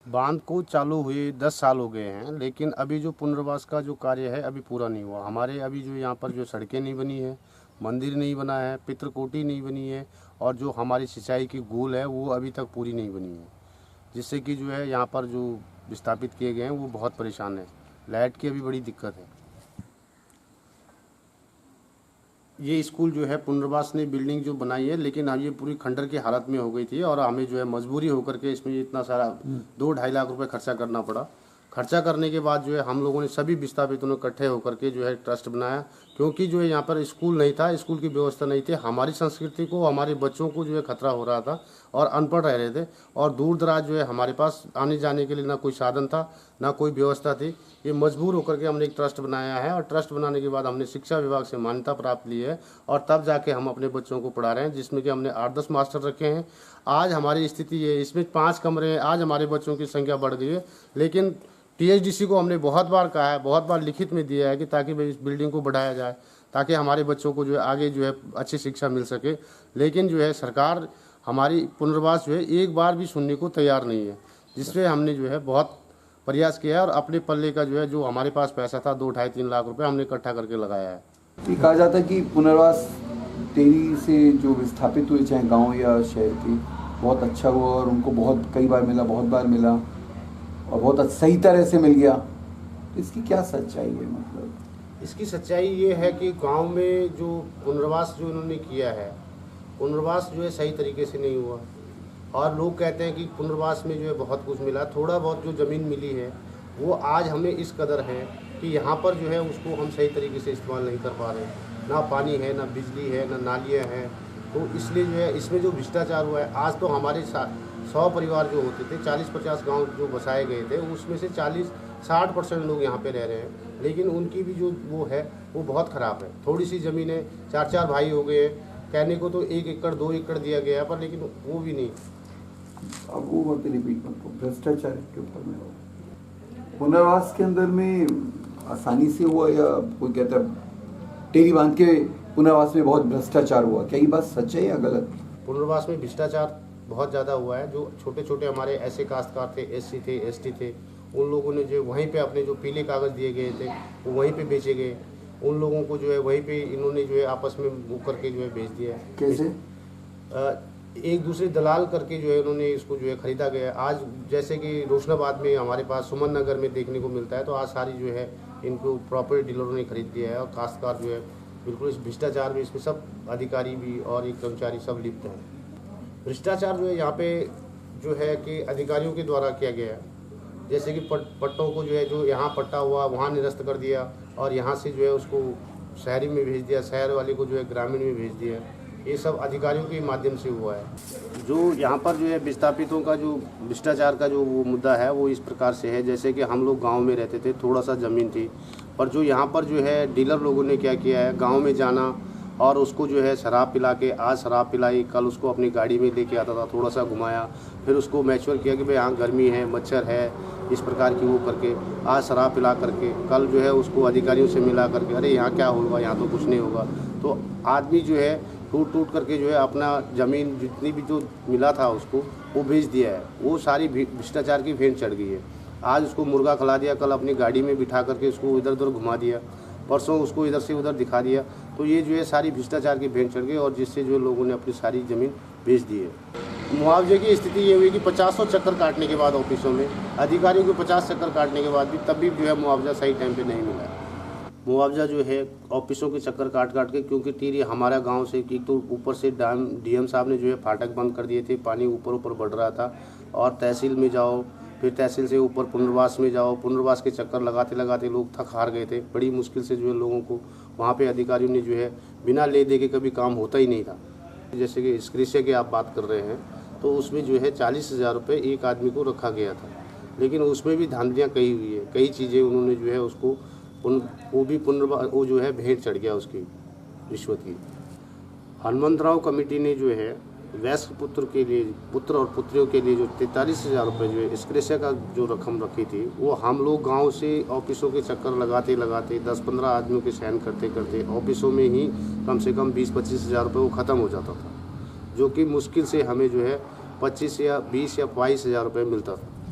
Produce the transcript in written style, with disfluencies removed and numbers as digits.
बांध को चालू हुए 10 साल हो गए हैं, लेकिन अभी जो पुनर्वास का जो कार्य है अभी पूरा नहीं हुआ। हमारे अभी जो यहाँ पर जो सड़कें नहीं बनी है, मंदिर नहीं बना है, पितृकोटी नहीं बनी है, और जो हमारी सिंचाई की गूल है वो अभी तक पूरी नहीं बनी है, जिससे कि जो है यहाँ पर जो विस्थापित किए गए हैं वो बहुत परेशान है। लाइट की अभी बड़ी दिक्कत है। ये स्कूल जो है पुनर्वास ने बिल्डिंग जो बनाई है, लेकिन अब ये पूरी खंडर की हालत में हो गई थी और हमें जो है मजबूरी होकर के इसमें इतना सारा 2-2.5 लाख रुपए खर्चा करना पड़ा। खर्चा करने के बाद जो है हम लोगों ने सभी विस्थापितों ने इकट्ठे होकर के जो है ट्रस्ट बनाया, क्योंकि जो है यहाँ पर स्कूल नहीं था, स्कूल की व्यवस्था नहीं थी। हमारी संस्कृति को, हमारे बच्चों को जो है खतरा हो रहा था और अनपढ़ रह रहे थे, और दूर दराज जो है हमारे पास आने जाने के लिए ना कोई साधन था, ना कोई व्यवस्था थी। ये मजबूर होकर के हमने एक ट्रस्ट बनाया है, और ट्रस्ट बनाने के बाद हमने शिक्षा विभाग से मान्यता प्राप्त ली है, और तब जाके हम अपने बच्चों को पढ़ा रहे हैं, जिसमें कि हमने 8-10 मास्टर रखे हैं। आज हमारी स्थिति ये, इसमें 5 कमरे हैं। आज हमारे बच्चों की संख्या बढ़ गई है, लेकिन टीएचडीसी को हमने बहुत बार कहा है, बहुत बार लिखित में दिया है कि ताकि भाई इस बिल्डिंग को बढ़ाया जाए, ताकि हमारे बच्चों को जो है आगे जो है अच्छी शिक्षा मिल सके। लेकिन जो है सरकार हमारी पुनर्वास जो है एक बार भी सुनने को तैयार नहीं है, जिससे हमने जो है बहुत प्रयास किया है, और अपने पल्ले का जो है जो हमारे पास पैसा था 2-2.5-3 लाख रुपए हमने इकट्ठा करके लगाया है। ये कहा जाता है कि पुनर्वास टेरी से जो विस्थापित हुए, चाहे गांव या शहर के, बहुत अच्छा हुआ और उनको बहुत कई बार मिला, बहुत बार मिला और बहुत सही तरह से मिल गया। तो इसकी क्या सच्चाई है? मतलब इसकी सच्चाई ये है कि गांव में जो पुनर्वास जो इन्होंने किया है, पुनर्वास जो है सही तरीके से नहीं हुआ। और लोग कहते हैं कि पुनर्वास में जो है बहुत कुछ मिला। थोड़ा बहुत जो ज़मीन मिली है वो आज हमें इस कदर है कि यहाँ पर जो है उसको हम सही तरीके से इस्तेमाल नहीं कर पा रहे हैं। ना पानी है, ना बिजली है, ना नालियाँ हैं। तो इसलिए जो है इसमें जो भ्रष्टाचार हुआ है, आज तो हमारे 100 परिवार जो होते थे, 40-50 गाँव जो बसाए गए थे, उसमें से 40-60% लोग यहाँ पे रह रहे हैं, लेकिन उनकी भी जो वो है वो बहुत ख़राब है। थोड़ी सी ज़मीन है, 4-4 भाई हो गए हैं, कहने को तो 1 एकड़ 2 एकड़ दिया गया है, पर लेकिन वो भी नहीं। अब वो बात रिपीट मत करो, भ्रष्टाचार के ऊपर में हो। पुनर्वास के अंदर में आसानी से हुआ या कोई कहता है टेरी बांध के पुनर्वास में बहुत भ्रष्टाचार हुआ? क्या ये बात सच है या गलत? पुनर्वास में भ्रष्टाचार बहुत ज़्यादा हुआ है। जो छोटे छोटे हमारे ऐसे काश्तकार थे, एससी थे, एसटी थे, उन लोगों ने जो वहीं पे अपने जो पीले कागज़ दिए गए थे वो वहीं पे बेचे गए। उन लोगों को जो है वहीं पे इन्होंने जो है आपस में बुक करके जो है बेच दिया है। कैसे? एक दूसरे दलाल करके जो है उन्होंने इसको जो है ख़रीदा गया। आज जैसे कि रोशनाबाद में हमारे पास सुमन नगर में देखने को मिलता है, तो आज सारी जो है इनको प्रॉपर्टी डीलरों ने खरीद दिया है, और काश्तकार जो है बिल्कुल इस भ्रष्टाचार में, इसमें सब अधिकारी भी और एक कर्मचारी सब लिप्त हैं। भ्रष्टाचार जो है यहाँ पे जो है कि अधिकारियों के द्वारा किया गया है। जैसे कि पट्टों को जो है, जो यहाँ पट्टा हुआ वहाँ निरस्त कर दिया, और यहाँ से जो है उसको शहरी में भेज दिया, शहर वाले को जो है ग्रामीण में भेज दिया। ये सब अधिकारियों के माध्यम से हुआ है। जो यहाँ पर जो है विस्थापितों का जो भ्रष्टाचार का जो वो मुद्दा है वो इस प्रकार से है, जैसे कि हम लोग गांव में रहते थे, थोड़ा सा ज़मीन थी, पर जो यहाँ पर जो है डीलर लोगों ने क्या किया है, गांव में जाना और उसको जो है शराब पिला के, आज शराब पिलाई, कल उसको अपनी गाड़ी में लेके आता था, थोड़ा सा घुमाया, फिर उसको मैच्योर किया कि भाई यहाँ गर्मी है, मच्छर है, इस प्रकार की वो करके आज शराब पिला करके कल जो है उसको अधिकारियों से मिला करके, अरे यहाँ क्या होगा, यहाँ तो कुछ नहीं होगा। तो आदमी जो है टूट टूट करके जो है अपना ज़मीन जितनी भी जो मिला था उसको वो बेच दिया है। वो सारी भ्रष्टाचार की भेंट चढ़ गई है। आज उसको मुर्गा खिला दिया, कल अपनी गाड़ी में बिठा करके उसको इधर उधर घुमा दिया, परसों उसको इधर से उधर दिखा दिया। तो ये जो है सारी भ्रष्टाचार की भेंट चढ़ गई, और जिससे जो लोगों ने अपनी सारी ज़मीन बेच दी है। मुआवजे की स्थिति ये हुई कि 50 चक्कर काटने के बाद ऑफिसों में अधिकारियों को 50 चक्कर काटने के बाद भी तब भी जो है मुआवजा सही टाइम पे नहीं मिला। मुआवजा जो है ऑफिसों के चक्कर काट काट के, क्योंकि टीरी हमारा गांव से एक तो ऊपर से डीएम साहब ने जो है फाटक बंद कर दिए थे, पानी ऊपर ऊपर बढ़ रहा था, और तहसील में जाओ, फिर तहसील से ऊपर पुनर्वास में जाओ, पुनर्वास के चक्कर लगाते लगाते लोग थक हार गए थे। बड़ी मुश्किल से जो है लोगों को वहाँ पे अधिकारियों ने जो है बिना ले दे के कभी काम होता ही नहीं था। जैसे कि स्क्रिशे की आप बात कर रहे हैं, तो उसमें जो है 40,000 रुपये एक आदमी को रखा गया था, लेकिन उसमें भी धांधलियाँ कई हुई है, कई चीज़ें उन्होंने जो है उसको वो जो है भेंट चढ़ गया उसकी रिश्वत की। हनुमंतराव कमेटी ने जो है वयस्क पुत्र और पुत्रियों के लिए जो 43,000 रुपये जो है स्क्रेशा का जो रकम रखी थी, वो हम लोग गांव से ऑफिसों के चक्कर लगाते लगाते 10-15 आदमियों के सहन करते करते ऑफिसों में ही कम से कम 20-25,000 रुपये वो ख़त्म हो जाता था, जो कि मुश्किल से हमें जो है 25 या 20 या 22,000 रुपये मिलता था।